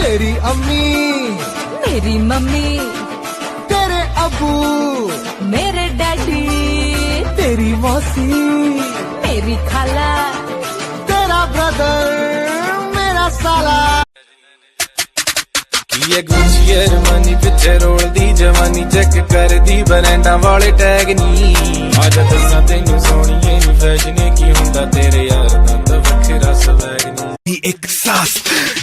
तेरी अम्मी मेरी मम्मी, तेरे अबू मेरे डैडी, तेरी मौसी मेरी खाला, तेरा ब्रदर मेरा साला। ये गुची अरमानी पिछे रोल दी जवानी चेक कर दी बरैंडा वाले टैग नी आज दसा तेनू सोनिए नी फैशन की हुंदा तेरे यार दा वखरा स्वैग नी एक सांस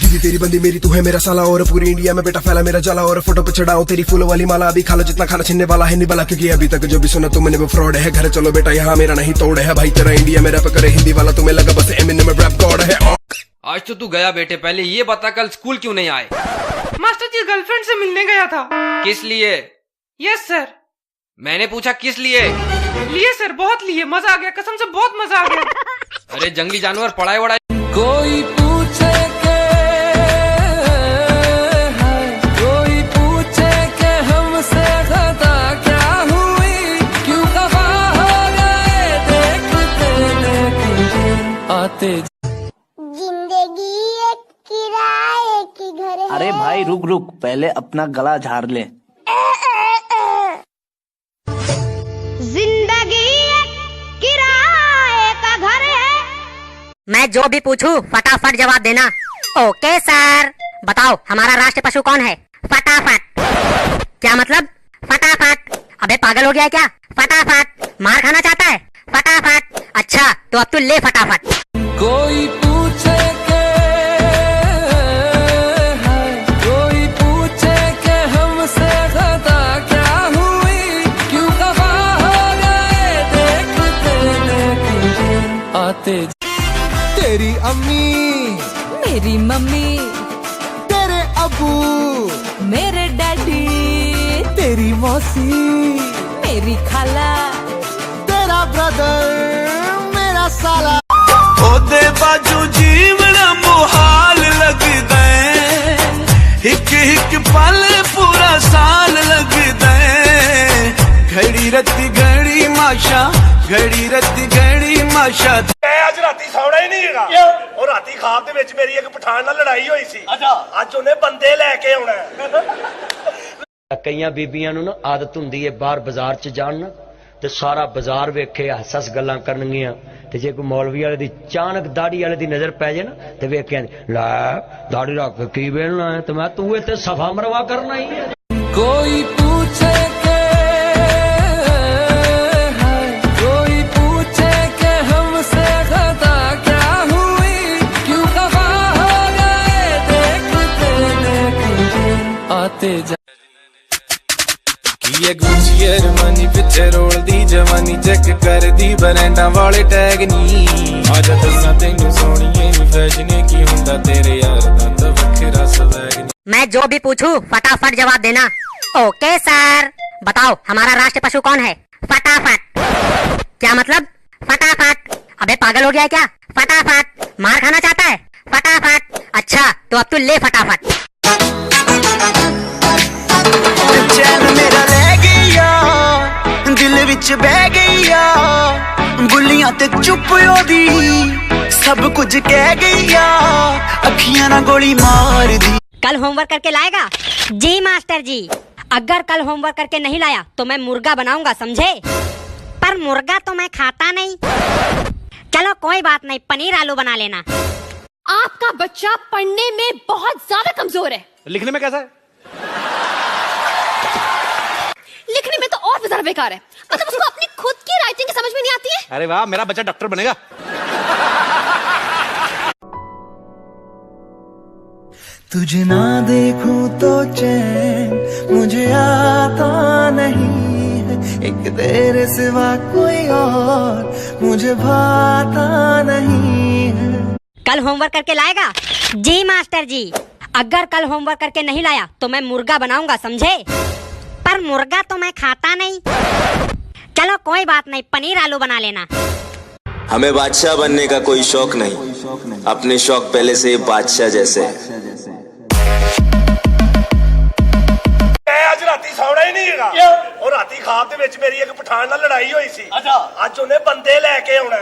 दीदी तेरी बंदी मेरी तू है मेरा साला और पूरी इंडिया में बेटा फैला मेरा जाला और फोटो पे चढ़ाऊं तेरी फूलों वाली माला अभी खा लो जितना खाना छीनने वाला है निवाला क्योंकि अभी तक जो भी सुना तुमने वो फ्रॉड है घर चलो बेटा यहाँ मेरा नहीं तोड़ है भाई तेरा इंडिया में रैप करे हिंदी वाला तुम्हें लगा बस एमिनेम में रैप गॉड है। आज तो तू गया बेटे, पहले ये बता कल स्कूल क्यों नहीं आए? मास्टर जी गर्लफ्रेंड से मिलने गया था। किस लिए? Yes sir. मैंने पूछा किस लिए? लिए सर, बहुत लिए, मजा आ गया, कसम से बहुत मजा आ गया। अरे जंगली जानवर पढ़ाई वढ़ाई कोई पूछे के है, कोई पूछे के हमसे खता क्या हुई, क्यों खफा हो गए देखते देखते आते। जिंदगी एक किराए की घर है। अरे भाई रुक रुक, पहले अपना गला झाड़ ले। जिंदगी एक किराए का घर है। मैं जो भी पूछूं फटाफट जवाब देना। Okay sir. बताओ हमारा राष्ट्रीय पशु कौन है? फटाफट। क्या मतलब? फटाफट। अबे पागल हो गया है क्या? फटाफट। मार खाना चाहता है? फटाफट। अच्छा तो अब तू ले फटाफट। कोई पूछे के है, कोई पूछे के हमसे खता क्या हुई, क्यों खफा हो गए देखते देखते आते। तेरी अम्मी मेरी मम्मी, तेरे अबू मेरे डैडी, तेरी मौसी मेरी खाला, तेरा ब्रदर मेरा साला। ओदे बाजू जीवन मुहाल लगदा है हिक हिक पल पूरा साल लगदा है घड़ी रत्ती घड़ी माशा घड़ी रत्ती घड़ी माशा। ਅੱਜ ਰਾਤੀ ਸੌਣਾ ਹੀ ਨਹੀਂ ਹੈਗਾ ਉਹ ਰਾਤੀ ਖਾਬ ਦੇ ਵਿੱਚ ਮੇਰੀ ਇੱਕ ਪਠਾਨ ਨਾਲ ਲੜਾਈ ਹੋਈ ਸੀ। ਅੱਜ ਉਹਨੇ ਬੰਦੇ ਲੈ ਕੇ ਆਉਣਾ। ਕਈਆਂ ਬੀਬੀਆਂ ਨੂੰ ਨਾ ਆਦਤ ਹੁੰਦੀ ਹੈ ਬਾਹਰ ਬਾਜ਼ਾਰ 'ਚ ਜਾਣ ਨਾ ਤੇ ਸਾਰਾ ਬਾਜ਼ਾਰ ਵੇਖੇ ਹੱਸ-ਹੱਸ ਗੱਲਾਂ ਕਰਨਗੀਆਂ ਤੇ ਜੇ ਕੋਈ ਮੌਲਵੀ ਵਾਲੇ ਦੀ ਅਚਾਨਕ ਦਾੜੀ ਵਾਲੇ ਦੀ ਨਜ਼ਰ ਪੈ ਜੇ ਨਾ ਤੇ ਵੇਖ ਕੇ ਲੈ ਦਾੜੀ ਰੱਖ ਕੇ ਕੀ ਵੇਲਣਾ ਹੈ ਤੇ ਮੈਂ ਤੂੰ ਇੱਥੇ ਸਫਾ ਮਰਵਾ ਕਰਨਾ ਹੀ ਹੈ। कोई पूछे के है, कोई पूछे के हमसे खता क्या हुई, क्यों खफा हो गए देखते देखते आते जा। ये गुची अरमानी पिछे रोल दी जवानी चेक कर दी बरैंडा वाले टैग नी आज दसा तेनू सोनिए नी फैशन की हुंदा तेरे यार दा वखरा स्वैग नी। मैं जो भी पूछूं फटाफट जवाब देना। Okay sir. बताओ हमारा राष्ट्रीय पशु कौन है? फटाफट। क्या मतलब? फटाफट। अबे पागल हो गया है क्या? फटाफट। मार खाना चाहता है? फटाफट। अच्छा तो अब तू ले फटाफट। चैन मेरा ले गया दिल विच बह गया बुलियां ते चुप ओदी सब कुछ कह गया अखियां ना गोली मार दी। कल होमवर्क करके लाएगा? जी मास्टर जी। अगर कल होमवर्क करके नहीं लाया तो मैं मुर्गा बनाऊंगा, समझे? पर मुर्गा तो मैं खाता नहीं। चलो कोई बात नहीं, पनीर आलू बना लेना। आपका बच्चा पढ़ने में बहुत ज्यादा कमजोर है। लिखने में कैसा है? लिखने में तो और भी ज्यादा बेकार है। मतलब उसको अपनी खुद की राइटिंग की समझ में नहीं आती है। अरे वाह, मेरा बच्चा डॉक्टर बनेगा। तुझे ना देखूं तो चैन मुझे आता नहीं है एक तेरे सिवा कोई और मुझे भाता नहीं है। कल होमवर्क करके लाएगा? जी मास्टर जी। अगर कल होमवर्क करके नहीं लाया तो मैं मुर्गा बनाऊंगा, समझे? पर मुर्गा तो मैं खाता नहीं। चलो कोई बात नहीं, पनीर आलू बना लेना। हमें बादशाह बनने का कोई शौक नहीं, अपने शौक पहले से बादशाह जैसे है। ਅੱਜ ਰਾਤੀ ਸੌਣਾ ਹੀ ਨਹੀਂ ਹੈਗਾ ਉਹ ਰਾਤੀ ਖਾਬ ਦੇ ਵਿੱਚ ਮੇਰੀ ਇੱਕ ਪਠਾਨ ਨਾਲ ਲੜਾਈ ਹੋਈ ਸੀ। ਅੱਜ ਉਹਨੇ ਬੰਦੇ ਲੈ ਕੇ ਆਉਣਾ।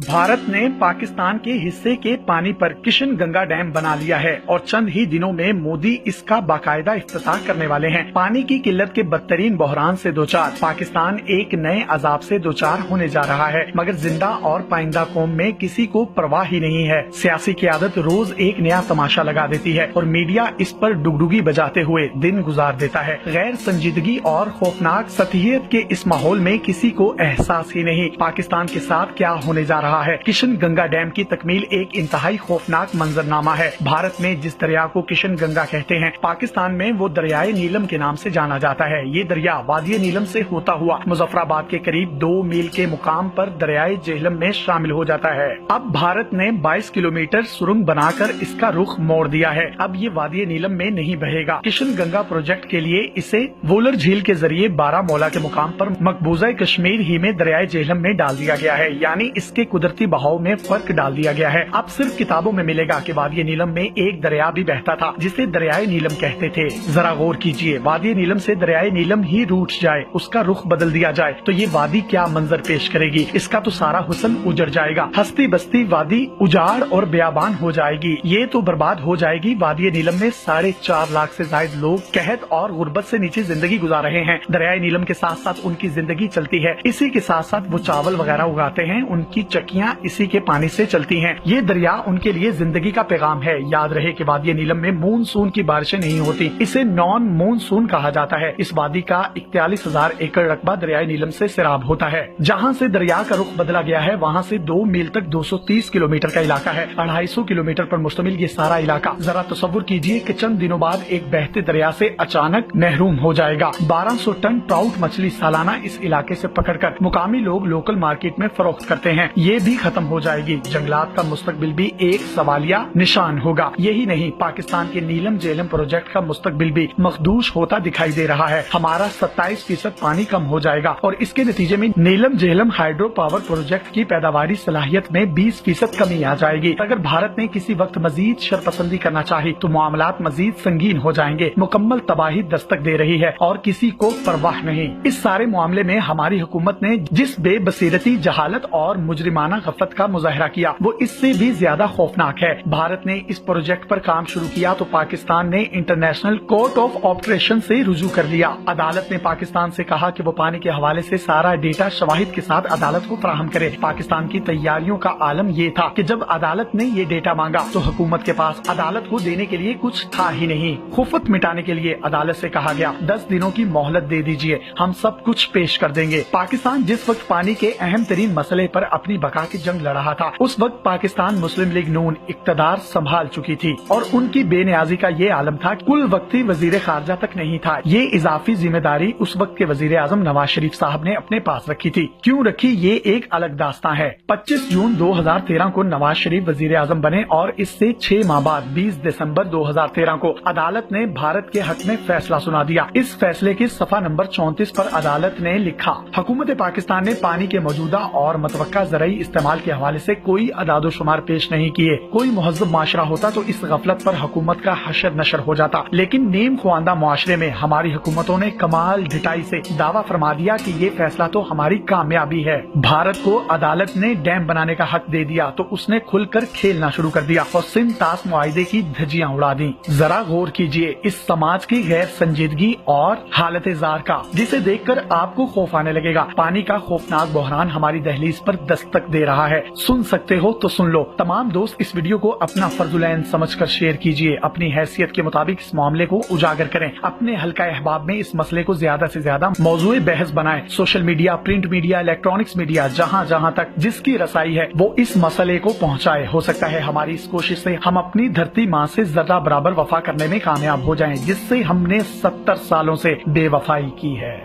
भारत ने पाकिस्तान के हिस्से के पानी पर किशन गंगा डैम बना लिया है और चंद ही दिनों में मोदी इसका बाकायदा इफ्तिताह करने वाले हैं। पानी की किल्लत के बदतरीन बहरान से दो चार पाकिस्तान एक नए अजाब से दो चार होने जा रहा है, मगर जिंदा और पाइंदा कौम में किसी को परवाह ही नहीं है। सियासी क़यादत रोज एक नया तमाशा लगा देती है और मीडिया इस पर डुगडुगी बजाते हुए दिन गुजार देता है। गैर संजीदगी और खौफनाक सतहियत के इस माहौल में किसी को एहसास ही नहीं पाकिस्तान के साथ क्या होने जा रहा है। किशन गंगा डैम की तकमील एक इंतहाई खौफनाक मंजरनामा है। भारत में जिस दरिया को किशन गंगा कहते हैं, पाकिस्तान में वो दरियाए नीलम के नाम से जाना जाता है। ये दरिया वादी नीलम से होता हुआ मुजफ्फराबाद के करीब 2 मील के मुकाम पर दरियाए जेहलम में शामिल हो जाता है। अब भारत ने 22 किलोमीटर सुरंग बनाकर इसका रुख मोड़ दिया है। अब ये वादी नीलम में नहीं बहेगा। किशन गंगा प्रोजेक्ट के लिए इसे वोलर झील के जरिए बारामूला के मुकाम पर मकबूजा कश्मीर ही में दरियाए जेहलम में डाल दिया गया है, यानी इसके कुदरती बहाव में फर्क डाल दिया गया है। अब सिर्फ किताबों में मिलेगा कि वादी नीलम में एक दरिया भी बहता था जिसे दरियाए नीलम कहते थे। जरा गौर कीजिए, वादी नीलम से दरियाए नीलम ही रूठ जाए, उसका रुख बदल दिया जाए तो ये वादी क्या मंजर पेश करेगी। इसका तो सारा हुस्न उजड़ जाएगा। हस्ती बस्ती वादी उजाड़ और बेयाबान हो जाएगी। ये तो बर्बाद हो जाएगी। वादी नीलम में 4.5 लाख से ज्यादा लोग कहत और गुर्बत से नीचे जिंदगी गुजार रहे हैं। दरियाए नीलम के साथ साथ उनकी जिंदगी चलती है। इसी के साथ साथ वो चावल वगैरह उगाते हैं, उनकी चक्कियाँ इसी के पानी से चलती हैं। ये दरिया उनके लिए जिंदगी का पैगाम है। याद रहे कि वादी नीलम में मानसून की बारिशें नहीं होती, इसे नॉन मानसून कहा जाता है। इस वादी का 41,000 एकड़ रकबा दरियाए नीलम से सैराब होता है। जहाँ से दरिया का रुख बदला गया है वहाँ से 2 मील तक 230 किलोमीटर का इलाका है। 250 किलोमीटर पर मुश्तमिल ये सारा इलाका। जरा तसव्वुर कीजिए कि चंद दिनों बाद एक बहते दरिया से अचानक महरूम हो जाएगा। 1200 टन ट्राउट मछली सालाना इस इलाके से पकड़कर मुकामी लोग लोकल मार्केट में फरोख्त करते हैं। ये भी खत्म हो जाएगी। जंगलात का मुस्तकबिल भी एक सवालिया निशान होगा। यही नहीं, पाकिस्तान के नीलम जेहलम प्रोजेक्ट का मुस्तकबिल भी मखदूश होता दिखाई दे रहा है। हमारा 27% पानी कम हो जाएगा और इसके नतीजे में नीलम जेहलम हाइड्रो पावर प्रोजेक्ट की पैदावारी सलाहियत में 20% कमी आ जाएगी। अगर भारत ने किसी वक्त मजीद शरपसंदी करना चाही तो मामलात मजीद संगीन हो जाएंगे। मुकम्मल तबाही दस्तक दे रही है और किसी को परवाह नहीं। इस सारे मामले में हमारी हुकूमत ने जिस बेबसीरती, जहालत और मुजरिमाना गफलत का मुजाहरा किया वो इससे भी ज्यादा खौफनाक है। भारत ने इस प्रोजेक्ट पर काम शुरू किया तो पाकिस्तान ने इंटरनेशनल कोर्ट ऑफ ऑपरेशन से रुजू कर लिया। अदालत ने पाकिस्तान से कहा कि वो पानी के हवाले से सारा डेटा शवाहिद के साथ अदालत को फराहम करे। पाकिस्तान की तैयारियों का आलम ये था कि जब अदालत ने ये डेटा मांगा तो हुकूमत के पास अदालत को देने के लिए कुछ था ही नहीं। खुफत मिटाने के लिए अदालत से कहा गया 10 दिनों की मोहलत दे दीजिए, हम सब कुछ पेश कर देंगे। पाकिस्तान जिस वक्त पानी के अहम तरीन मसले पर अपनी बका की जंग लड़ रहा था, उस वक्त पाकिस्तान मुस्लिम लीग नून इक्तदार संभाल चुकी थी और उनकी बेनियाजी का ये आलम था कि कुल वक्ती वजीर खारजा तक नहीं था। ये इजाफी जिम्मेदारी उस वक्त के वजीर आजम नवाज शरीफ साहब ने अपने पास रखी थी। क्यों रखी, ये एक अलग दास्तां है। 25 जून 2013 को नवाज शरीफ वजीर आजम बने और इससे 6 माह बाद 20 दिसंबर 2013 को अदालत ने भारत के हक में फैसला सुना दिया। इस फैसले की सफा नंबर 34 पर अदालत ने लिखा, हुकूमत पाकिस्तान ने पानी के मौजूदा और मतवक्का ज़राई इस्तेमाल के हवाले से कोई अदादोशुमार पेश नहीं किए। कोई मुहज़्ज़ब माशरा होता तो इस गफलत पर हुकूमत का हशर नशर हो जाता, लेकिन नीम ख्वांदा मुआशरे में हमारी हुकूमतों ने कमाल ढिठाई से दावा फरमा दिया कि ये फैसला तो हमारी कामयाबी है। भारत को अदालत ने डैम बनाने का हक दे दिया तो उसने खुलकर खेलना शुरू कर दिया और सिंध तास मुआहिदे की धज्जियां उड़ा दी। जरा गौर कीजिए इस समाज की गैर संजीदगी और हालत जार का, जिसे देखकर आपको खौफ आने लगेगा। पानी का खौफनाक बहरान हमारी दहलीज पर दस्तक दे रहा है। सुन सकते हो तो सुन लो। तमाम दोस्त इस वीडियो को अपना फर्जुलैन समझकर शेयर कीजिए। अपनी हैसियत के मुताबिक इस मामले को उजागर करें। अपने हल्का अहबाब में इस मसले को ज्यादा से ज्यादा मौजूए बहस बनाएं। Social media, print media, electronics media, जहाँ जहाँ तक जिसकी रसाई है वो इस मसले को पहुँचाए। हो सकता है हमारी इस कोशिश से हम अपनी धरती माँ से जरा बराबर वफा करने में कामयाब हो जाएं, जिससे हमने 70 सालों से बेवफाई की है।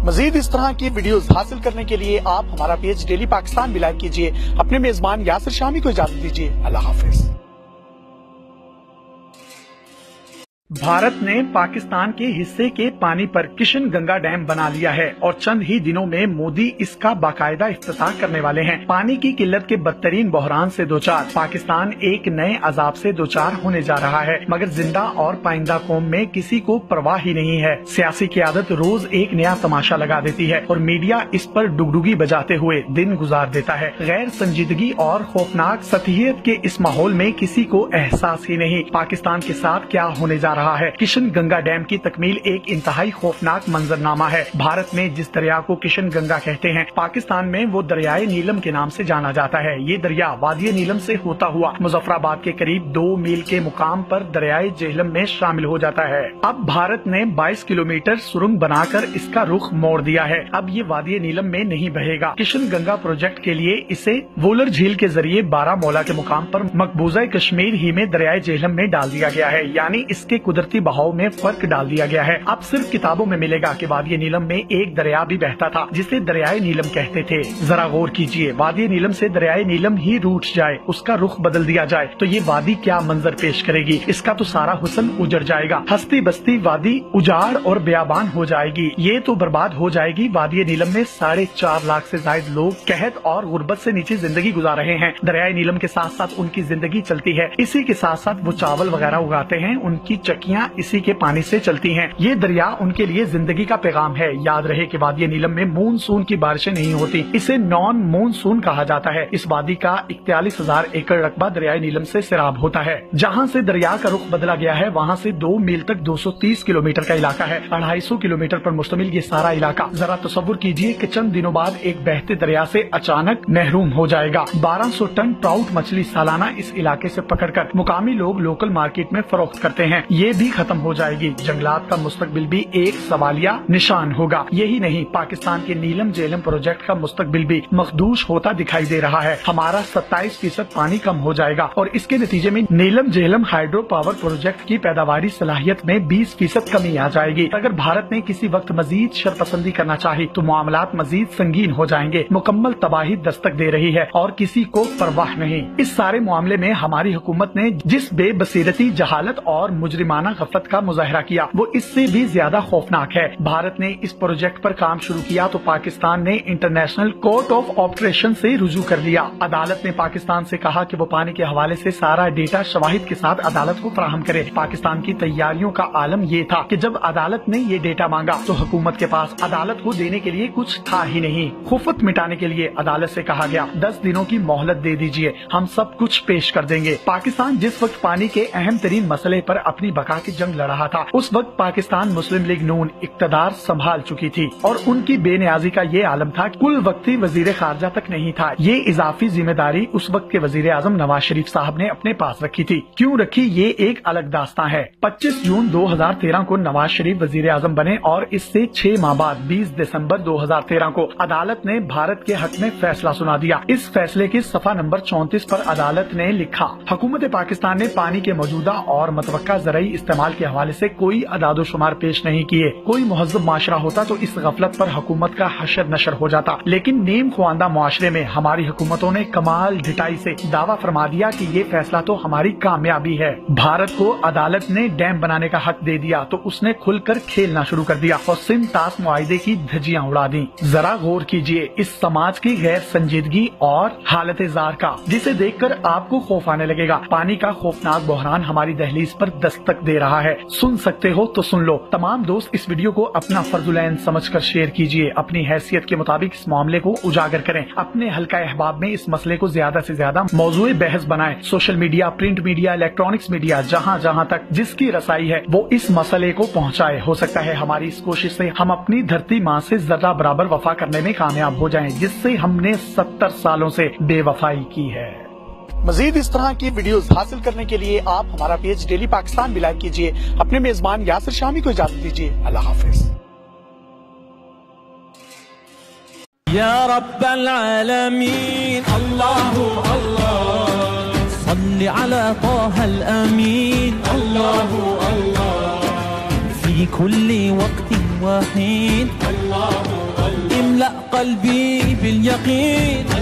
मजीद इस तरह की वीडियोस हासिल करने के लिए आप हमारा पेज डेली पाकिस्तान भी लाइक कीजिए। अपने मेजबान यासिर शामी को इजाजत दीजिए। अल्लाह हाफिज। भारत ने पाकिस्तान के हिस्से के पानी पर किशन गंगा डैम बना लिया है और चंद ही दिनों में मोदी इसका बाकायदा इफ्तिताह करने वाले हैं। पानी की किल्लत के बदतरीन बहरान से दो चार पाकिस्तान एक नए अजाब से दो चार होने जा रहा है, मगर जिंदा और पाइंदा कौम में किसी को परवाह ही नहीं है। सियासी क़यादत रोज एक नया तमाशा लगा देती है और मीडिया इस पर डुगडुगी बजाते हुए दिन गुजार देता है। गैर संजीदगी और खौफनाक सतहियत के इस माहौल में किसी को एहसास ही नहीं पाकिस्तान के साथ क्या होने जा रहा है। किशन गंगा डैम की तकमील एक इंतहाई खौफनाक मंजरनामा है। भारत में जिस दरिया को किशन गंगा कहते हैं, पाकिस्तान में वो दरियाए नीलम के नाम से जाना जाता है। ये दरिया वादी नीलम से होता हुआ मुजफ्फराबाद के करीब 2 मील के मुकाम पर दरियाए जेहलम में शामिल हो जाता है। अब भारत ने 22 किलोमीटर सुरंग बनाकर इसका रुख मोड़ दिया है। अब ये वादी नीलम में नहीं बहेगा। किशन गंगा प्रोजेक्ट के लिए इसे वोलर झील के जरिए बारामूला के मुकाम पर मकबूजा कश्मीर ही में दरियाए जेहलम में डाल दिया गया है, यानी इसके कुदरती बहाव में फर्क डाल दिया गया है। अब सिर्फ किताबों में मिलेगा कि वादी नीलम में एक दरिया भी बहता था जिसे दरियाए नीलम कहते थे। जरा गौर कीजिए, वादी नीलम से दरियाए नीलम ही रूठ जाए, उसका रुख बदल दिया जाए तो ये वादी क्या मंजर पेश करेगी। इसका तो सारा हुस्न उजड़ जाएगा। हस्ती बस्ती वादी उजाड़ और बेयाबान हो जाएगी। ये तो बर्बाद हो जाएगी। वादी नीलम में 4.5 लाख से ज्यादा लोग कहत और गुर्बत से नीचे जिंदगी गुजार रहे हैं। दरियाए नीलम के साथ साथ उनकी जिंदगी चलती है। इसी के साथ साथ वो चावल वगैरह उगाते हैं, उनकी चक्कियाँ इसी के पानी से चलती हैं। ये दरिया उनके लिए जिंदगी का पैगाम है। याद रहे कि वादी नीलम में मानसून की बारिशें नहीं होती, इसे नॉन मानसून कहा जाता है। इस वादी का 41,000 एकड़ रकबा दरियाए नीलम से सैराब होता है। जहाँ से दरिया का रुख बदला गया है वहाँ से 2 मील तक 230 किलोमीटर का इलाका है। 250 किलोमीटर पर मुश्तमिल ये सारा इलाका। जरा तसव्वुर कीजिए कि चंद दिनों बाद एक बहते दरिया से अचानक महरूम हो जाएगा। 1200 टन ट्राउट मछली सालाना इस इलाके से पकड़कर मुकामी लोग लोकल मार्केट में फरोख्त करते हैं। ये भी खत्म हो जाएगी। जंगलात का मुस्तकबिल भी एक सवालिया निशान होगा। यही नहीं, पाकिस्तान के नीलम जेहलम प्रोजेक्ट का मुस्तकबिल भी मखदूश होता दिखाई दे रहा है। हमारा 27% पानी कम हो जाएगा और इसके नतीजे में नीलम जेहलम हाइड्रो पावर प्रोजेक्ट की पैदावारी सलाहियत में 20% कमी आ जाएगी। अगर भारत ने किसी वक्त मजीद शरपसंदी करना चाही तो मामलात मजीद संगीन हो जाएंगे। मुकम्मल तबाही दस्तक दे रही है और किसी को परवाह नहीं। इस सारे मामले में हमारी हुकूमत ने जिस बेबसीरती, जहालत और मुजरिमाना गफलत का मुजाहरा किया वो इससे भी ज्यादा खौफनाक है। भारत ने इस प्रोजेक्ट पर काम शुरू किया तो पाकिस्तान ने इंटरनेशनल कोर्ट ऑफ ऑपरेशन से रुजू कर लिया। अदालत ने पाकिस्तान से कहा कि वो पानी के हवाले से सारा डेटा शवाहिद के साथ अदालत को फराहम करे। पाकिस्तान की तैयारियों का आलम ये था कि जब अदालत ने ये डेटा मांगा तो हुकूमत के पास अदालत को देने के लिए कुछ था ही नहीं। खुफत मिटाने के लिए अदालत से कहा गया 10 दिनों की मोहलत दे दीजिए, हम सब कुछ पेश कर देंगे। पाकिस्तान जिस वक्त पानी के अहम तरीन मसले पर अपनी बका की जंग लड़ रहा था, उस वक्त पाकिस्तान मुस्लिम लीग नून इक्तदार संभाल चुकी थी और उनकी बेनियाजी का ये आलम था, कुल वक्ती वजीर खारजा तक नहीं था। ये इजाफी जिम्मेदारी उस वक्त के वजीर आजम नवाज शरीफ साहब ने अपने पास रखी थी। क्यों रखी, ये एक अलग दास्तां है। 25 जून 2013 को नवाज शरीफ वजीर आजम बने और इससे 6 माह बाद 20 दिसंबर 2013 को अदालत ने भारत के हक में फैसला सुना दिया। इस फैसले के सफा नंबर 34 पर अदालत ने लिखा, हुकूमत पाकिस्तान ने पानी के मौजूदा और मतवक्का ज़राई इस्तेमाल के हवाले से कोई अदादोशुमार पेश नहीं किए। कोई मुहज़्ज़ब माशरा होता तो इस गफलत पर हुकूमत का हशर नशर हो जाता, लेकिन नीम ख्वांदा मुआशरे में हमारी हुकूमतों ने कमाल ढिठाई से दावा फरमा दिया कि ये फैसला तो हमारी कामयाबी है। भारत को अदालत ने डैम बनाने का हक दे दिया तो उसने खुलकर खेलना शुरू कर दिया और सिंध तास मुआहिदे की धज्जियां उड़ा दी। जरा गौर कीजिए इस समाज की गैर संजीदगी और हालत जार का, जिसे देखकर आपको खौफ आने लगेगा। पानी का खौफनाक बहरान हमारी दहलीज पर दस्तक दे रहा है। सुन सकते हो तो सुन लो। तमाम दोस्त इस वीडियो को अपना फर्जुलैन समझकर शेयर कीजिए। अपनी हैसियत के मुताबिक इस मामले को उजागर करें। अपने हल्का अहबाब में इस मसले को ज्यादा से ज्यादा मौजूए बहस बनाएं। Social media, print media, electronics media, जहाँ जहाँ तक जिसकी रसाई है वो इस मसले को पहुँचाए। हो सकता है हमारी इस कोशिश से हम अपनी धरती माँ से जरा बराबर वफा करने में कामयाब हो जाएं, जिससे हमने 70 सालों से बेवफाई की है। मजीद इस तरह की वीडियोस हासिल करने के लिए आप हमारा पेज डेली पाकिस्तान भी लाइक कीजिए। अपने मेजबान यासिर शामी को इजाजत दीजिए। अल्लाह हाफिज। या रब्बल आलमीन अल्लाहु अल्लाह सल्ली अला ताहल अमीन अल्लाहु अल्लाह फी कुल्ली वक्तिन व हीन अल्लाहु अल्लाह इमला क़ल्बी बिल यकीन